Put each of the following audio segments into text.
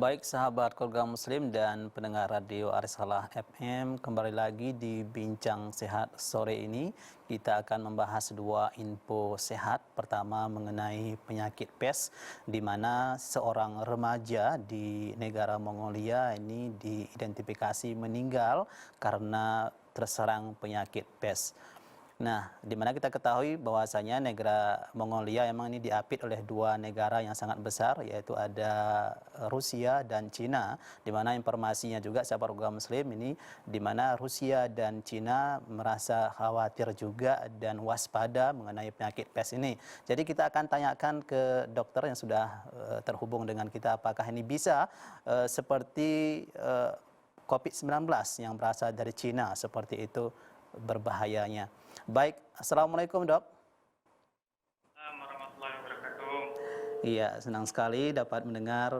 Baik sahabat keluarga muslim dan pendengar radio Arisalah FM, kembali lagi di Bincang Sehat sore ini. Kita akan membahas dua info sehat. Pertama mengenai penyakit PES, di mana seorang remaja di negara Mongolia ini diidentifikasi meninggal karena terserang penyakit PES. Nah, di mana kita ketahui bahwasanya negara Mongolia memang ini diapit oleh dua negara yang sangat besar, yaitu ada Rusia dan Cina, di mana informasinya juga sahabat keluarga muslim ini, di mana Rusia dan Cina merasa khawatir juga dan waspada mengenai penyakit PES ini. Jadi kita akan tanyakan ke dokter yang sudah terhubung dengan kita, apakah ini bisa seperti COVID-19 yang berasal dari Cina, seperti itu berbahayanya. Baik, Assalamualaikum dok. Warahmatullahi wabarakatuh. Iya, senang sekali dapat mendengar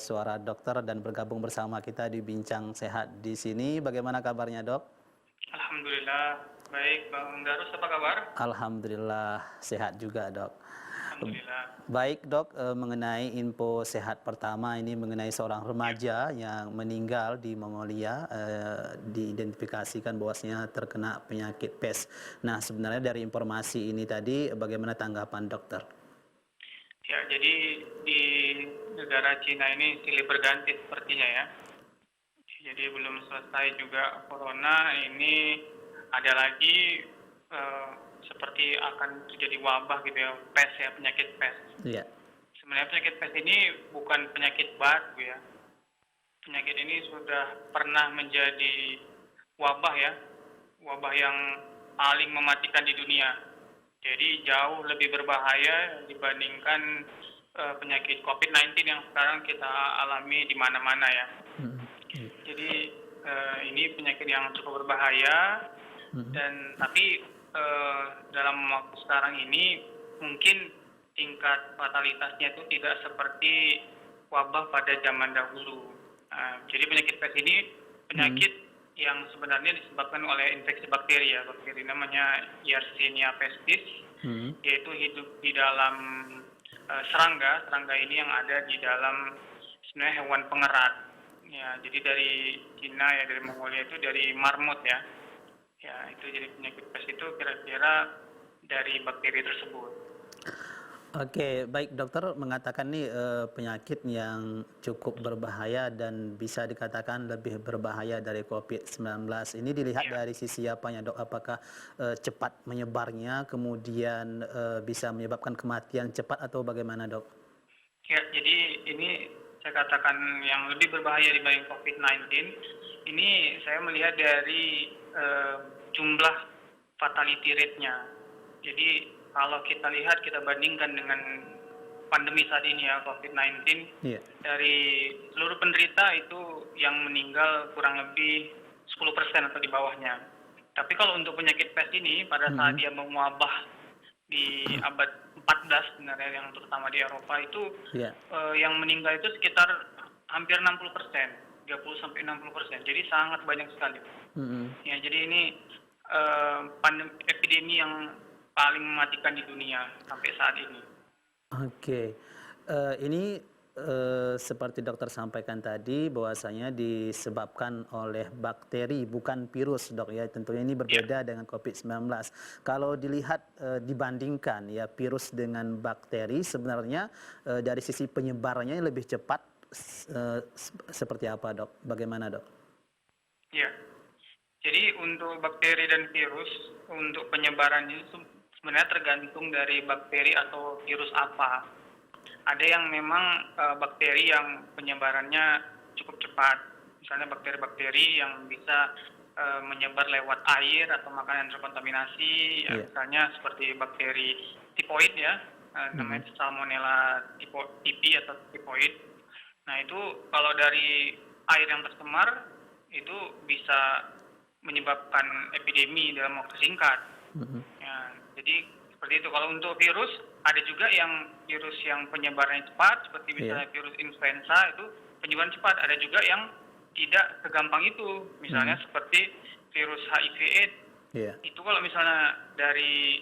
suara dokter dan bergabung bersama kita di Bincang Sehat di sini. Bagaimana kabarnya dok? Alhamdulillah, baik Bang Darus, apa kabar? Alhamdulillah sehat juga dok. Alhamdulillah. Baik dok, mengenai info sehat pertama ini mengenai seorang remaja yang meninggal di Mongolia, diidentifikasikan bahwasanya terkena penyakit PES. Nah sebenarnya dari informasi ini tadi bagaimana tanggapan dokter? Ya, jadi di negara Cina ini silih berganti sepertinya ya. Jadi belum selesai juga corona, ini ada lagi seperti akan terjadi wabah gitu ya, PES ya, penyakit PES. Iya. Sebenarnya penyakit PES ini bukan penyakit baru ya. Penyakit ini sudah pernah menjadi wabah ya, wabah yang paling mematikan di dunia. Jadi jauh lebih berbahaya dibandingkan penyakit COVID-19 yang sekarang kita alami di mana-mana ya. Jadi ini penyakit yang cukup berbahaya dan tapi dalam waktu sekarang ini mungkin tingkat fatalitasnya itu tidak seperti wabah pada zaman dahulu. Jadi penyakit PES ini penyakit yang sebenarnya disebabkan oleh infeksi bakteri ya. Bakteri namanya Yersinia pestis, yaitu hidup di dalam serangga. Serangga ini yang ada di dalam sebenarnya hewan pengerat. Ya, jadi dari Cina ya, dari Mongolia itu dari marmut ya. Ya, itu jadi penyakit PES itu kira-kira dari bakteri tersebut. Oke, baik dokter mengatakan nih penyakit yang cukup berbahaya dan bisa dikatakan lebih berbahaya dari COVID-19. Ini dilihat dari sisi apanya dok? Apakah cepat menyebarnya, kemudian bisa menyebabkan kematian cepat atau bagaimana dok? Ya, jadi ini saya katakan yang lebih berbahaya dibanding COVID-19. Ini saya melihat dari jumlah fatality rate-nya. Jadi kalau kita lihat, kita bandingkan dengan pandemi saat ini ya, COVID-19, dari seluruh penderita itu yang meninggal kurang lebih 10% atau di bawahnya. Tapi kalau untuk penyakit PES ini, pada saat dia mewabah di abad 14 sebenarnya, yang terutama di Eropa itu, yang meninggal itu sekitar hampir 60%, 30-60%. Jadi sangat banyak sekali. Ya, jadi ini epidemi yang paling mematikan di dunia sampai saat ini. Oke, ini seperti dokter sampaikan tadi bahwasanya disebabkan oleh bakteri bukan virus dok ya, tentunya ini berbeda dengan COVID-19. Kalau dilihat dibandingkan ya virus dengan bakteri, sebenarnya dari sisi penyebarannya lebih cepat seperti apa dok? Bagaimana dok? Ya, jadi untuk bakteri dan virus, untuk penyebarannya itu sebenarnya tergantung dari bakteri atau virus apa. Ada yang memang bakteri yang penyebarannya cukup cepat. Misalnya bakteri-bakteri yang bisa menyebar lewat air atau makanan terkontaminasi. Ya, misalnya seperti bakteri tipoid ya, namanya Salmonella typhi atau tipoid. Nah itu kalau dari air yang tercemar, itu bisa menyebabkan epidemi dalam waktu singkat. Ya, jadi seperti itu. Kalau untuk virus, ada juga yang virus yang penyebarannya cepat, seperti misalnya virus influenza itu penyebaran cepat. Ada juga yang tidak segampang itu, misalnya seperti virus HIV/AIDS. Itu kalau misalnya dari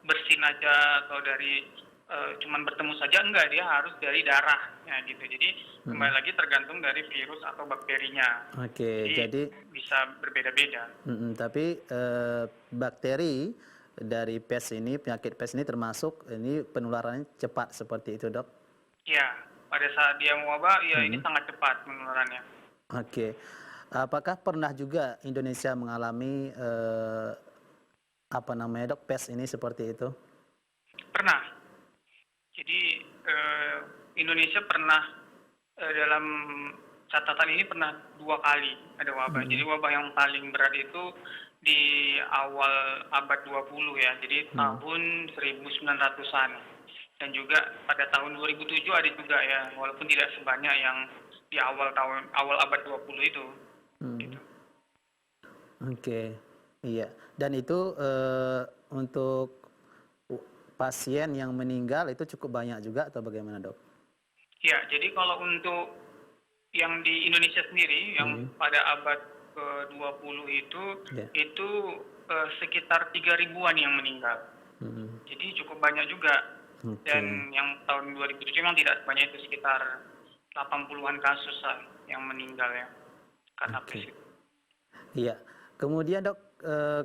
bersin aja atau dari cuman bertemu saja, enggak, dia harus dari darah ya gitu. Jadi kembali lagi tergantung dari virus atau bakterinya. Oke, Jadi jadi bisa berbeda-beda. tapi bakteri dari pes ini, penyakit pes ini termasuk ini penularannya cepat seperti itu, Dok? Ya, pada saat dia mewabah, ya ini sangat cepat penularannya. Oke. Apakah pernah juga Indonesia mengalami apa namanya, Dok, pes ini seperti itu? Pernah. Jadi Indonesia pernah dalam catatan ini pernah 2 kali ada wabah. Jadi wabah yang paling berat itu di awal abad 20 ya. Jadi tahun 1900-an. Dan juga pada tahun 2007 ada juga ya, walaupun tidak sebanyak yang di awal abad 20 itu. Gitu. Oke, iya. Dan itu untuk pasien yang meninggal itu cukup banyak juga atau bagaimana, Dok? Ya, jadi kalau untuk yang di Indonesia sendiri, yang pada abad ke-20 Ya. itu sekitar 3.000-an yang meninggal. Jadi cukup banyak juga. Oke. Dan yang tahun 2007 memang tidak sebanyak itu, sekitar 80-an kasus lah yang meninggal ya karena pes itu. Iya. Kemudian, Dok,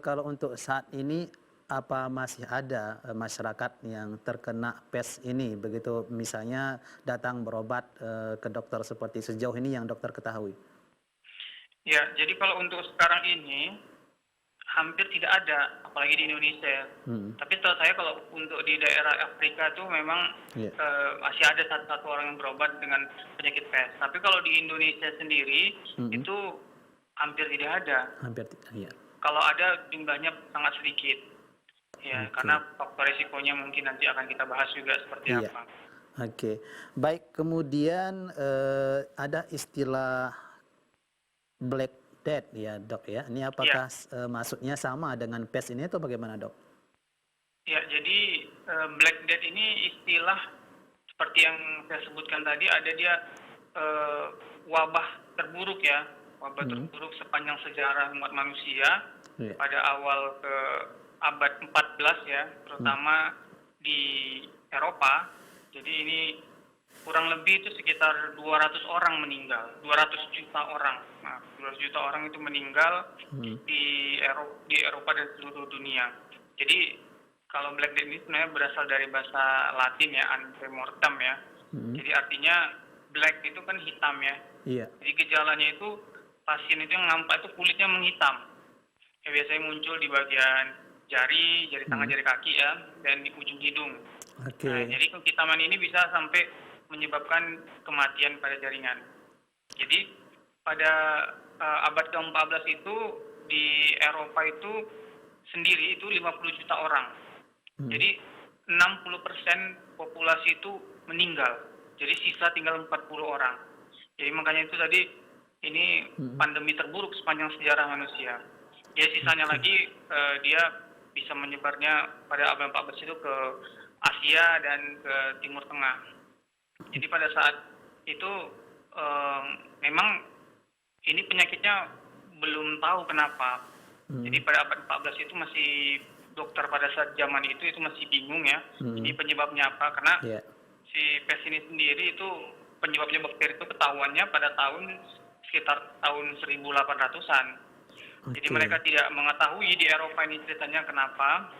kalau untuk saat ini apa masih ada masyarakat yang terkena pes ini, begitu misalnya datang berobat ke dokter seperti sejauh ini yang dokter ketahui? Ya, jadi kalau untuk sekarang ini hampir tidak ada, apalagi di Indonesia ya. Tapi setahu saya kalau untuk di daerah Afrika itu memang masih ada satu orang yang berobat dengan penyakit pes. Tapi kalau di Indonesia sendiri itu hampir tidak ada. Hampir tidak, iya. Kalau ada jumlahnya sangat sedikit. Ya, karena faktor risikonya mungkin nanti akan kita bahas juga seperti Iya. apa. Oke. Baik, kemudian ada istilah Black Death ya, Dok ya. Ini apakah maksudnya sama dengan pes ini atau bagaimana, Dok? Ya, jadi Black Death ini istilah seperti yang saya sebutkan tadi, ada dia wabah terburuk ya, wabah terburuk sepanjang sejarah umat manusia pada awal ke abad 14 ya, terutama di Eropa. Jadi ini kurang lebih itu sekitar 200 orang meninggal, 200 juta orang. Nah, 200 juta orang itu meninggal di Eropa dan seluruh dunia. Jadi kalau Black Death ini sebenarnya berasal dari bahasa Latin ya, ante mortem ya. Jadi artinya black itu kan hitam ya. Iya. Jadi gejalanya itu pasien itu yang nampak itu kulitnya menghitam. Ya, biasanya muncul di bagian jari tangan, jari kaki ya, dan di ujung hidung. Oke. Nah, jadi kehitaman ini bisa sampai menyebabkan kematian pada jaringan. Jadi pada abad ke-14 itu di Eropa itu sendiri itu 50 juta orang. Jadi 60% populasi itu meninggal. Jadi sisa tinggal 40 orang. Jadi makanya itu tadi ini pandemi terburuk sepanjang sejarah manusia. Ya sisanya lagi dia bisa menyebarnya pada abad 14 itu ke Asia dan ke Timur Tengah. Jadi pada saat itu memang ini penyakitnya belum tahu kenapa. Jadi pada abad 14 itu masih dokter pada saat zaman itu masih bingung ya. Ini penyebabnya apa? Karena si pes ini sendiri itu penyebabnya bakteri itu ketahuannya pada sekitar tahun 1800-an. Jadi mereka tidak mengetahui di Eropa ini ceritanya kenapa.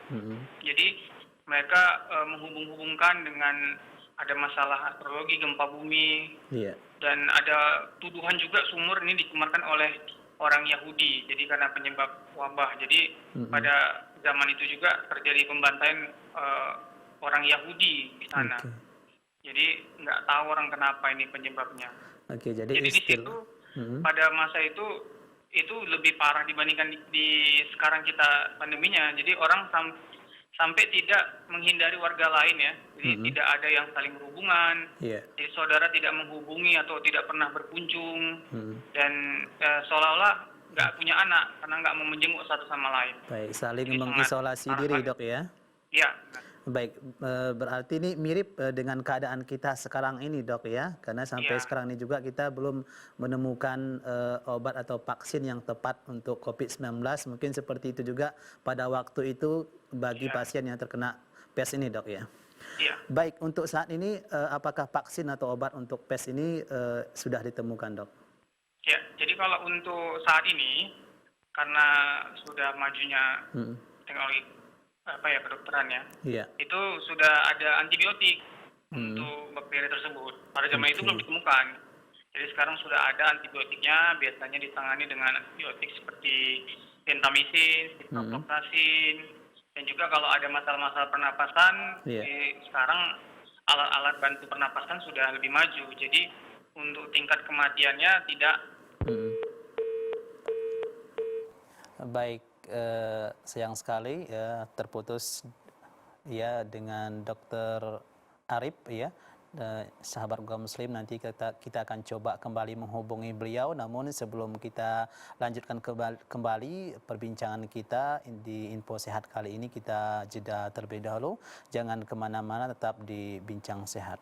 Jadi mereka menghubung-hubungkan dengan ada masalah astrologi, gempa bumi, dan ada tuduhan juga sumur ini dicemarkan oleh orang Yahudi. Jadi karena penyebab wabah. Jadi pada zaman itu juga terjadi pembantaian orang Yahudi di sana. Jadi nggak tahu orang kenapa ini penyebabnya. Jadi di situ pada masa itu lebih parah dibandingkan di sekarang kita pandeminya. Jadi orang sampai tidak menghindari warga lain ya. Jadi tidak ada yang saling berhubungan. Jadi saudara tidak menghubungi atau tidak pernah berkunjung. Dan seolah-olah nggak punya anak karena nggak mau menjenguk satu sama lain. Baik, saling mengisolasi diri, Dok ya? Iya. Baik, berarti ini mirip dengan keadaan kita sekarang ini, Dok ya, karena sampai sekarang ini juga kita belum menemukan obat atau vaksin yang tepat untuk COVID-19. Mungkin seperti itu juga pada waktu itu bagi pasien yang terkena pes ini, Dok ya. Iya. Baik, untuk saat ini apakah vaksin atau obat untuk PES ini sudah ditemukan, Dok? Ya, jadi kalau untuk saat ini karena sudah majunya Mm. teknologi kedokteran ya, Iya. itu sudah ada antibiotik Mm. untuk bakteri tersebut. Pada zaman itu belum Oke. ditemukan. Jadi sekarang sudah ada antibiotiknya, biasanya ditangani dengan antibiotik seperti gentamicin, ciprofloxacin, dan juga kalau ada masalah-masalah pernapasan, Iya. sekarang alat-alat bantu pernapasan sudah lebih maju. Jadi untuk tingkat kematiannya tidak. Mm. Baik, sayang sekali ya terputus ya dengan Dokter Arif ya. Sahabat Gua Muslim, nanti kita akan coba kembali menghubungi beliau, namun sebelum kita lanjutkan kembali perbincangan kita di Info Sehat kali ini, kita jeda terlebih dahulu. Jangan kemana-mana, tetap di Bincang Sehat.